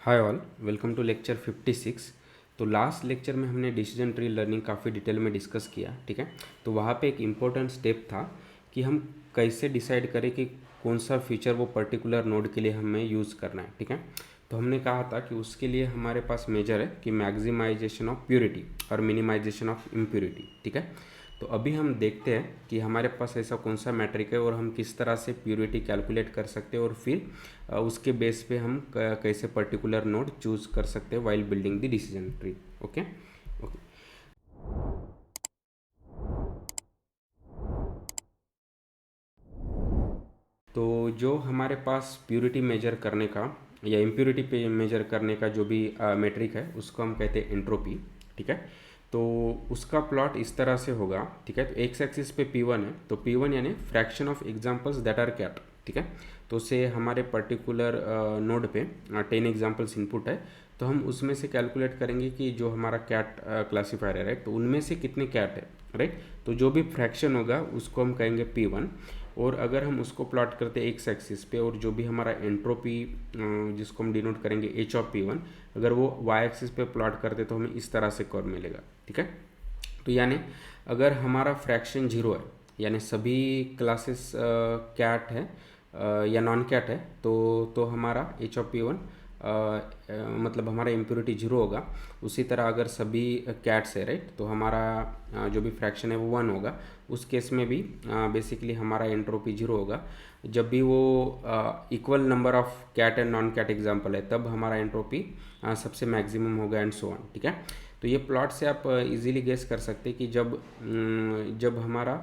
Hi all, welcome to lecture 56। तो last lecture में हमने डिसीजन ट्री लर्निंग काफ़ी डिटेल में डिस्कस किया, ठीक है। तो वहाँ पे एक इम्पोर्टेंट स्टेप था कि हम कैसे डिसाइड करें कि कौन सा फीचर वो पर्टिकुलर नोड के लिए हमें यूज़ करना है, ठीक है। तो हमने कहा था कि उसके लिए हमारे पास मेजर है कि मैक्सिमाइजेशन ऑफ प्योरिटी और मिनिमाइजेशन ऑफ इम्प्योरिटी, ठीक है। तो अभी हम देखते हैं कि हमारे पास ऐसा कौन सा मैट्रिक है और हम किस तरह से प्योरिटी कैलकुलेट कर सकते हैं और फिर उसके बेस पे हम कैसे पर्टिकुलर नोड चूज कर सकते हैं while building the decision tree. Okay okay. तो जो हमारे पास प्योरिटी मेजर करने का या इम्प्योरिटी पे मेजर करने का जो भी मेट्रिक है उसको हम कहते हैं एंट्रोपी, ठीक है। तो उसका प्लॉट इस तरह से होगा, ठीक है। तो एक्स एक्सिस पे P1 है, तो P1 यानी fraction of examples that are cat, ठीक है। तो से हमारे पर्टिकुलर नोड पे 10 एग्जांपल्स इनपुट है, तो हम उसमें से कैलकुलेट करेंगे कि जो हमारा कैट क्लासीफायर है, राइट, तो उनमें से कितने कैट है, राइट। तो जो भी फ्रैक्शन होगा उसको हम कहेंगे P1। और अगर हम उसको प्लॉट करते हैं एक्स एक्सिस पे और जो भी हमारा एंट्रोपी जिसको हम डिनोट करेंगे एच ऑफ P1, अगर वो वाई एक्सिस पे प्लॉट करते तो हमें इस तरह से कर्व मिलेगा, ठीक है। तो यानी अगर हमारा फ्रैक्शन जीरो है यानी सभी क्लासेस कैट है या नॉन कैट है, तो हमारा एच ऑफ P1 मतलब हमारा इम्प्योरिटी जीरो होगा। उसी तरह अगर सभी कैट्स है, राइट, तो हमारा जो भी फ्रैक्शन है वो 1 होगा। उस केस में भी बेसिकली हमारा एंट्रोपी जीरो होगा। जब भी वो equal number of cat and non cat example है तब हमारा एंट्रोपी सबसे मैक्सिमम होगा एंड सो ऑन, ठीक है। तो ये प्लॉट से आप इजीली गेस कर सकते हैं कि जब हमारा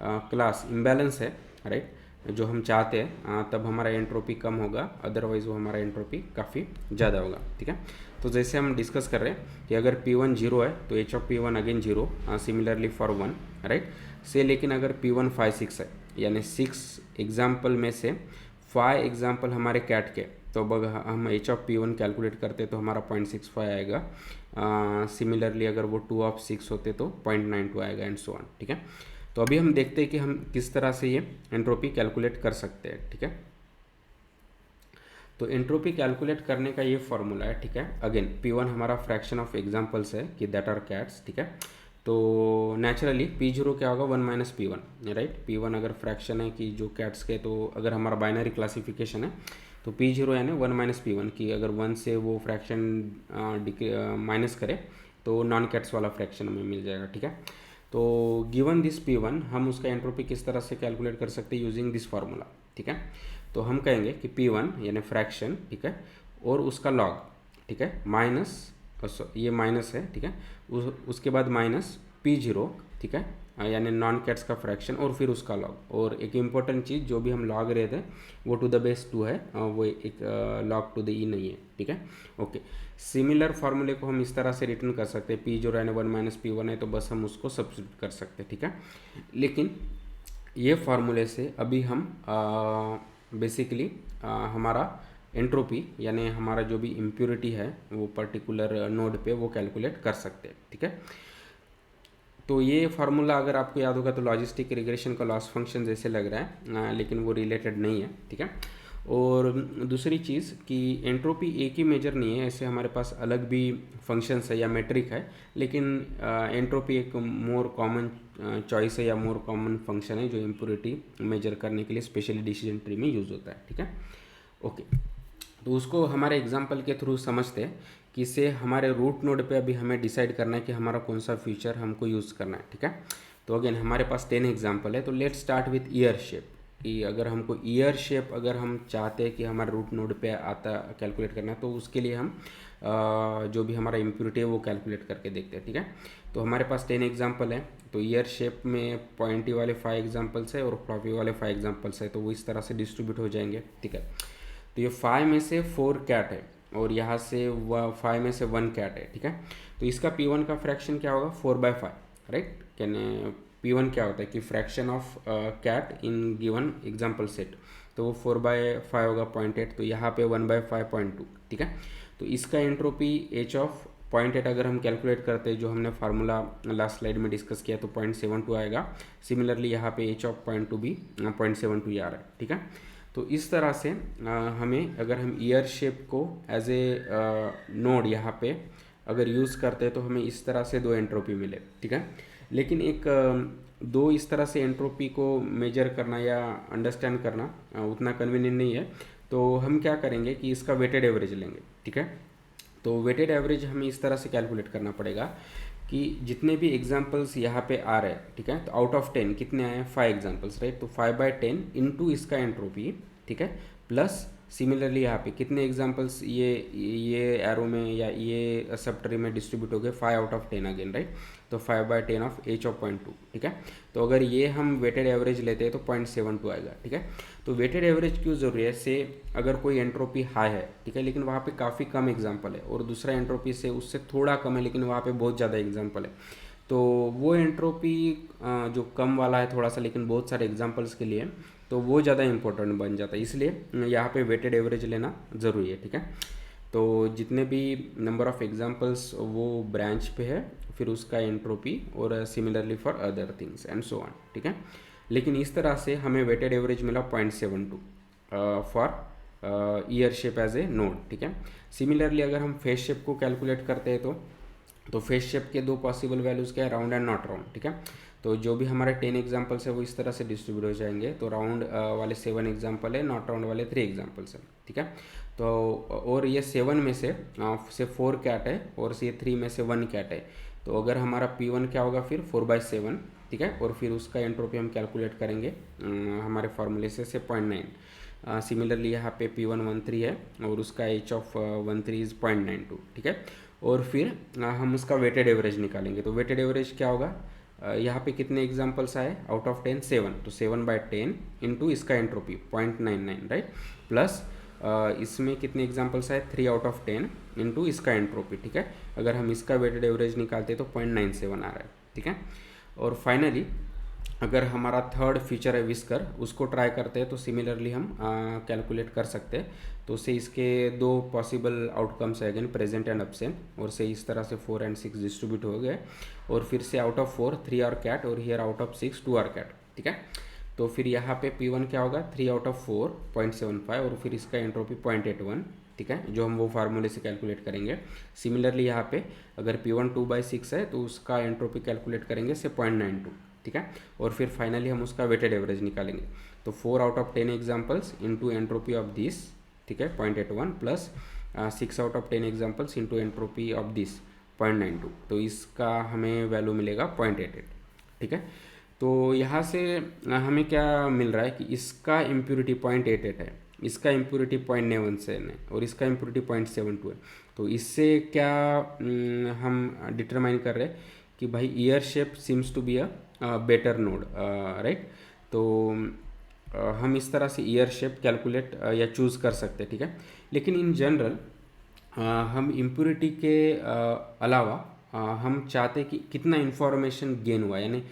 क्लास इम्बैलेंस है, राइट, जो हम चाहते हैं तब हमारा एंट्रोपी कम होगा, अदरवाइज वो हमारा एंट्रोपी काफ़ी ज़्यादा होगा, ठीक है। तो जैसे हम डिस्कस कर रहे हैं कि अगर P1 जीरो है तो H of P1 again zero, similarly for 1, right से। लेकिन अगर P1 5 6 है यानी 6 एग्जाम्पल में से 5 एग्जाम्पल हमारे कैट के, तो अब अगर हम एच ऑफ P1 कैलकुलेट करते तो हमारा 0.65 आएगा। सिमिलरली अगर वो 2 ऑफ 6 होते तो 0.92 आएगा एंड सो ऑन, ठीक है। तो अभी हम देखते हैं कि हम किस तरह से ये एंट्रोपी कैलकुलेट कर सकते हैं, ठीक है। तो एंट्रोपी कैलकुलेट करने का ये फॉर्मूला है, ठीक है। अगेन P1 हमारा फ्रैक्शन ऑफ एग्जांपल्स है कि दैट आर कैट्स, ठीक है। तो नेचुरली P0 क्या होगा 1 माइनस P1, राइट। P1 अगर फ्रैक्शन है कि जो कैट्स के, तो अगर हमारा बाइनरी क्लासिफिकेशन है तो P0 यानी 1 माइनस P1 की अगर 1 से वो फ्रैक्शन माइनस करे तो नॉन कैट्स वाला फ्रैक्शन हमें मिल जाएगा, ठीक है। तो गिवन दिस P1 हम उसका एंट्रोपी किस तरह से कैलकुलेट कर सकते हैं यूजिंग दिस फार्मूला, ठीक है। तो हम कहेंगे कि P1 यानी फ्रैक्शन, ठीक है, और उसका लॉग, ठीक है, माइनस ये माइनस है, ठीक है, उसके बाद माइनस P0, ठीक है, यानी नॉन कैट्स का फ्रैक्शन और फिर उसका लॉग। और एक इम्पॉर्टेंट चीज़, जो भी हम लॉग रहे थे वो टू द बेस 2 है, वो एक लॉग टू द ई नहीं है, ठीक है। ओके, सिमिलर फार्मूले को हम इस तरह से रिटर्न कर सकते हैं, P0 यानी 1 माइनस P1 है तो बस हम उसको सब्स्टिट्यूट कर सकते हैं, ठीक है। लेकिन ये फार्मूले से अभी हम बेसिकली हमारा एंट्रोपी यानी हमारा जो भी इम्प्योरिटी है वो पर्टिकुलर नोड पे वो कैलकुलेट कर सकते हैं, ठीक है। तो ये फार्मूला अगर आपको याद होगा तो लॉजिस्टिक रिग्रेशन का लॉस फंक्शन जैसे लग रहा है, लेकिन वो रिलेटेड नहीं है, ठीक है। और दूसरी चीज़ कि एंट्रोपी एक ही मेजर नहीं है, ऐसे हमारे पास अलग भी फंक्शंस है या मेट्रिक है, लेकिन एंट्रोपी एक मोर कॉमन चॉइस है या मोर कॉमन फंक्शन है जो इम्प्योरिटी मेजर करने के लिए स्पेशली डिसीजन ट्री में यूज़ होता है, ठीक है। ओके, तो उसको हमारे एग्जांपल के थ्रू समझते हैं कि इससे हमारे रूट नोड पे अभी हमें डिसाइड करना है कि हमारा कौन सा फीचर हमको यूज़ करना है, ठीक है। तो अगेन हमारे पास 10 एग्जांपल है, तो let's start with year shape. कि अगर हमको ईयर शेप अगर हम चाहते हैं कि हमारे रूट नोड पे आता कैलकुलेट करना है तो उसके लिए हम जो भी हमारा इम्प्योरिटी है वो कैलकुलेट करके देखते हैं, ठीक है। तो हमारे पास 10 एग्जाम्पल है, तो ईयर शेप में पॉइंटी वाले 5 एग्जाम्पल्स है और फ्लॉपी वाले 5 एग्जाम्पल्स है, तो वो इस तरह से डिस्ट्रीब्यूट हो जाएंगे, ठीक है। तो ये 5 में से 4 कैट है और यहाँ से 5 में से 1 कैट है, ठीक है। तो इसका P1 का फ्रैक्शन क्या होगा 4/5, राइट। कैन P1 क्या होता है कि fraction of cat in given example set, तो वो 4/5 होगा 0.8, तो यहाँ पे 1/5 0.2, ठीक है। तो इसका एंट्रोपी एच ऑफ 0.8 अगर हम कैलकुलेट करते हैं जो हमने फार्मूला लास्ट स्लाइड में डिस्कस किया तो 0.72 आएगा। सिमिलरली यहाँ पे एच ऑफ 0.2 भी 0.72 आ रहा है, ठीक है। तो इस तरह से हमें अगर हम ईयर शेप को एज ए नोड यहाँ पे अगर यूज़ करते हैं तो हमें इस तरह से दो एंट्रोपी मिले, ठीक है। लेकिन एक दो इस तरह से एंट्रोपी को मेजर करना या अंडरस्टैंड करना उतना कन्वीनियंट नहीं है। तो हम क्या करेंगे कि इसका वेटेड एवरेज लेंगे, ठीक है। तो वेटेड एवरेज हमें इस तरह से कैलकुलेट करना पड़ेगा कि जितने भी एग्जाम्पल्स यहाँ पे आ रहे हैं, ठीक है, तो आउट ऑफ 10 कितने आए हैं, 5 एग्जाम्पल्स, राइट। तो 5/10 इंटू इसका एंट्रोपी, ठीक है, प्लस सिमिलरली यहाँ पे कितने एग्जाम्पल्स ये एरो में या ये सब ट्री में डिस्ट्रीब्यूट हो गए, 5/10 अगेन, राइट। तो 5/10 ऑफ एच ऑफ 0.2, ठीक है। तो अगर ये हम वेटेड एवरेज लेते हैं तो 0.72 आएगा, ठीक है। तो वेटेड एवरेज क्यों ज़रूरी है, से अगर कोई एंट्रोपी हाई है, ठीक है, लेकिन वहाँ पे काफ़ी कम एग्जाम्पल है, और दूसरा एंट्रोपी से उससे थोड़ा कम है लेकिन वहाँ पे बहुत ज़्यादा एग्जाम्पल है, तो वो एंट्रोपी जो कम वाला है थोड़ा सा लेकिन बहुत सारे एग्जाम्पल्स के लिए, तो वो ज़्यादा इंपॉर्टेंट बन जाता है, इसलिए यहाँ पे वेटेड एवरेज लेना ज़रूरी है, ठीक है। तो जितने भी नंबर ऑफ एग्जाम्पल्स वो ब्रांच पे है, फिर उसका एंट्रोपी, और similarly for other things and so on, ठीक है। लेकिन इस तरह से हमें वेटेड एवरेज मिला 0.72 for ear shape as a node, ठीक है। सिमिलरली अगर हम फेस शेप को कैलकुलेट करते हैं तो फेस शेप के दो पॉसिबल वैल्यूज़ क्या है, राउंड एंड नॉट राउंड, ठीक है। तो जो भी हमारे 10 एग्जाम्पल्स है वो इस तरह से डिस्ट्रीब्यूट हो जाएंगे। तो राउंड वाले 7 एग्जाम्पल है, नॉट राउंड वाले 3 एग्जाम्पल्स है, ठीक है। तो और ये 7 में से 4 कैट है और ये 3 में से 1 कैट है। तो अगर हमारा P1 क्या होगा फिर 4/7, ठीक है। और फिर उसका एंट्रोपी हम कैलकुलेट करेंगे हमारे फार्मूले से 0.9। सिमिलरली यहाँ पे P1 13 है और उसका एच ऑफ 13 इज 0.92, ठीक है। और फिर हम उसका वेटेड एवरेज निकालेंगे। तो वेटेड एवरेज क्या होगा, यहाँ पे कितने एग्जाम्पल्स आए आउट ऑफ 10, 7, तो 7/10 इंटू इसका एंट्रोपी 0.99, राइट, प्लस इसमें कितने एग्जाम्पल्स आए, 3/10 इंटू इसका एंट्रोपी, ठीक है। अगर हम इसका वेटेड एवरेज निकालते तो 0.97 आ रहा है, ठीक है। और फाइनली अगर हमारा थर्ड फीचर है विस्कर, उसको ट्राई करते हैं तो सिमिलरली हम कैलकुलेट कर सकते हैं। तो उससे इसके दो पॉसिबल आउटकम्स है, अगेन प्रेजेंट एंड एब्सेंट, और से इस तरह से 4 and 6 डिस्ट्रीब्यूट हो गए, और फिर से आउट ऑफ 4 3 आर कैट, और here out of 6 2 are cat, ठीक है। तो फिर यहाँ पे P1 क्या होगा, 3/4 0.75, और फिर इसका एंट्रोपी 0.81, ठीक है, जो हम वो फार्मूले से कैलकुलेट करेंगे। सिमिलरली यहाँ पे अगर P1 2/6 है तो उसका एंट्रोपी कैलकुलेट करेंगे से 0.92, ठीक है। और फिर फाइनली हम उसका वेटेड एवरेज निकालेंगे। तो 4/10 examples into entropy of this, ठीक है, 0.81, plus 6/10 examples into entropy of this 0.92, तो इसका हमें वैल्यू मिलेगा 0.88, ठीक है। तो यहाँ से हमें क्या मिल रहा है कि इसका इम्प्योरिटी 0.88 है, इसका इम्प्योरिटी 0.97 है, और इसका इम्प्योरिटी 0.72 है। तो इससे क्या हम डिटरमाइन कर रहे हैं कि भाई ear shape seems to be a better node, right. तो हम इस तरह से ईयर शेप कैलकुलेट या चूज़ कर सकते हैं, ठीक है। लेकिन इन जनरल हम इम्प्योरिटी के अलावा हम चाहते कि कितना इन्फॉर्मेशन गेन हुआ, यानी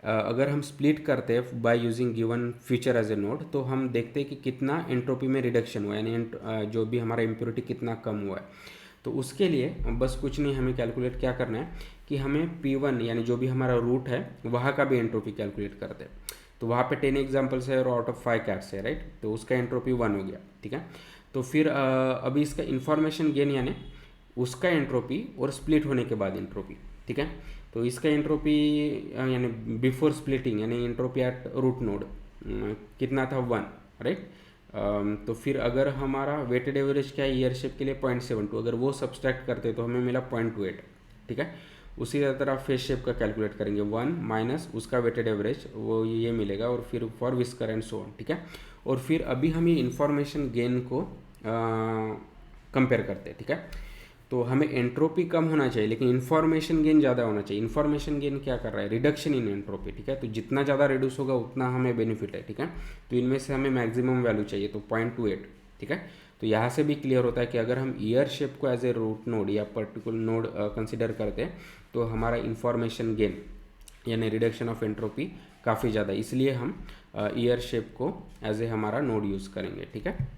अगर हम स्प्लिट करते हैं by using given feature as a node, तो हम देखते हैं कि कितना एंट्रोपी में रिडक्शन हुआ, यानी जो भी हमारा इम्प्योरिटी कितना कम हुआ है। तो उसके लिए बस कुछ नहीं, हमें कैलकुलेट क्या करना है कि हमें P1 यानी जो भी हमारा रूट है वहाँ का भी एंट्रोपी कैलकुलेट करते हैं। तो वहाँ पे 10 एग्जाम्पल्स है और आउट ऑफ 5 कैट्स है, राइट। तो उसका एंट्रोपी 1 हो गया, ठीक है। तो फिर अभी इसका इन्फॉर्मेशन गेन यानी उसका एंट्रोपी और स्प्लिट होने के बाद एंट्रोपी, ठीक है। तो इसका एंट्रोपी यानी बिफोर स्प्लिटिंग यानी एंट्रोपी एट रूट नोड कितना था, 1, राइट। तो फिर अगर हमारा वेटेड एवरेज क्या है ईयर शेप के लिए 0.72, अगर वो सब्सट्रैक्ट करते तो हमें मिला 0.28, ठीक है। उसी तरह फेस शेप का कैलकुलेट करेंगे, 1 माइनस उसका वेटेड एवरेज, वो ये मिलेगा, और फिर for whisker and so on, ठीक है। और फिर अभी हम ये इन्फॉर्मेशन गेन को कंपेयर करते हैं, ठीक है। तो हमें एंट्रोपी कम होना चाहिए लेकिन इन्फॉर्मेशन गेन ज़्यादा होना चाहिए। इन्फॉर्मेशन गेन क्या कर रहा है, रिडक्शन इन एंट्रोपी, ठीक है। तो जितना ज़्यादा रिड्यूस होगा उतना हमें बेनिफिट है, ठीक है। तो इनमें से हमें मैक्सिमम वैल्यू चाहिए, तो 0.28, ठीक है। तो यहाँ से भी क्लियर होता है कि अगर हम ईयर शेप को एज ए रूट नोड या पर्टिकुलर नोड कंसिडर करते हैं तो हमारा इन्फॉर्मेशन गेन यानी रिडक्शन ऑफ एंट्रोपी काफ़ी ज़्यादा, इसलिए हम ईयर शेप को एज ए हमारा नोड यूज़ करेंगे, ठीक है।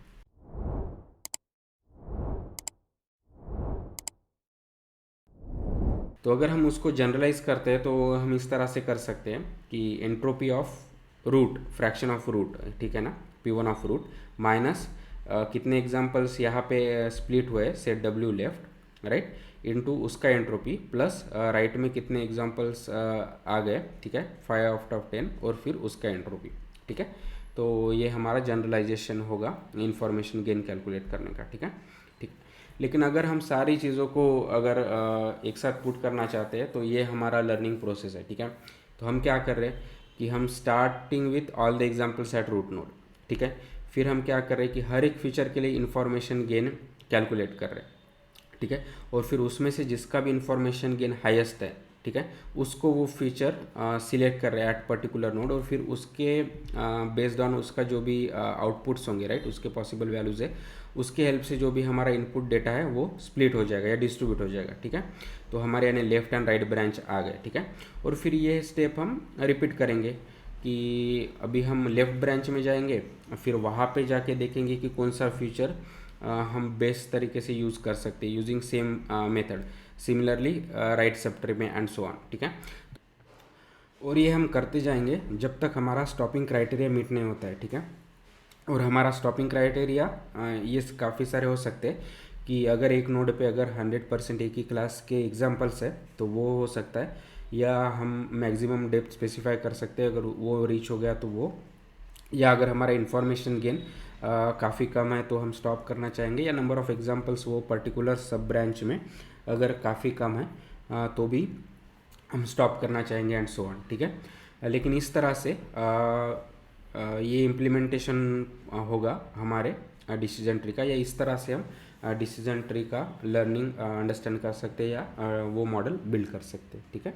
तो अगर हम उसको जनरलाइज करते हैं तो हम इस तरह से कर सकते हैं कि entropy of root, fraction of root, ठीक है ना, P1 ऑफ रूट माइनस कितने एग्जाम्पल्स यहाँ पे स्प्लिट हुए set W left right into उसका एंट्रोपी प्लस राइट में कितने एग्जाम्पल्स आ गए, ठीक है, 5/10 और फिर उसका एंट्रोपी, ठीक है। तो ये हमारा जनरलाइजेशन होगा इंफॉर्मेशन गेन कैलकुलेट करने का, ठीक है। ठीक, लेकिन अगर हम सारी चीज़ों को अगर एक साथ पुट करना चाहते हैं तो ये हमारा लर्निंग प्रोसेस है, ठीक है। तो हम क्या कर रहे हैं कि हम starting with all the examples at root node, ठीक है। फिर हम क्या कर रहे हैं कि हर एक फीचर के लिए इन्फॉर्मेशन गेन कैलकुलेट कर रहे हैं, ठीक है। और फिर उसमें से जिसका भी इंफॉर्मेशन गेन हाईएस्ट है, ठीक है, उसको वो फीचर सिलेक्ट कर रहे हैं एट पर्टिकुलर नोड और फिर उसके बेस्ड ऑन उसका जो भी आउटपुट्स होंगे राइट, उसके पॉसिबल वैल्यूज़ है, उसके हेल्प से जो भी हमारा इनपुट डेटा है वो स्प्लिट हो जाएगा या डिस्ट्रीब्यूट हो जाएगा, ठीक है। तो हमारे यानी लेफ्ट एंड राइट ब्रांच आ गए, ठीक है। और फिर ये स्टेप हम रिपीट करेंगे कि अभी हम लेफ्ट ब्रांच में जाएंगे, फिर वहाँ पे जाके देखेंगे कि कौन सा फीचर हम बेस्ट तरीके से यूज़ कर सकते हैं using same method, similarly right subtree में एंड सो ऑन, ठीक है। और ये हम करते जाएंगे जब तक हमारा स्टॉपिंग क्राइटेरिया मीट नहीं होता है, ठीक है। और हमारा स्टॉपिंग क्राइटेरिया ये काफ़ी सारे हो सकते हैं कि अगर एक नोड पे अगर 100% एक ही क्लास के एग्जाम्पल्स है तो वो हो सकता है, या हम मैक्सिमम डेप्थ स्पेसिफाई कर सकते हैं अगर वो रीच हो गया तो वो, या अगर हमारा इन्फॉर्मेशन गेन काफ़ी कम है तो हम स्टॉप करना चाहेंगे, या नंबर ऑफ़ एग्जांपल्स वो पर्टिकुलर सब ब्रांच में अगर काफ़ी कम है तो भी हम स्टॉप करना चाहेंगे एंड सो ऑन, ठीक है। लेकिन इस तरह से ये इम्प्लीमेंटेशन होगा हमारे डिसीजन ट्री का, या इस तरह से हम डिसीजन ट्री का लर्निंग अंडरस्टैंड कर सकते हैं या वो मॉडल बिल्ड कर सकते हैं, ठीक है।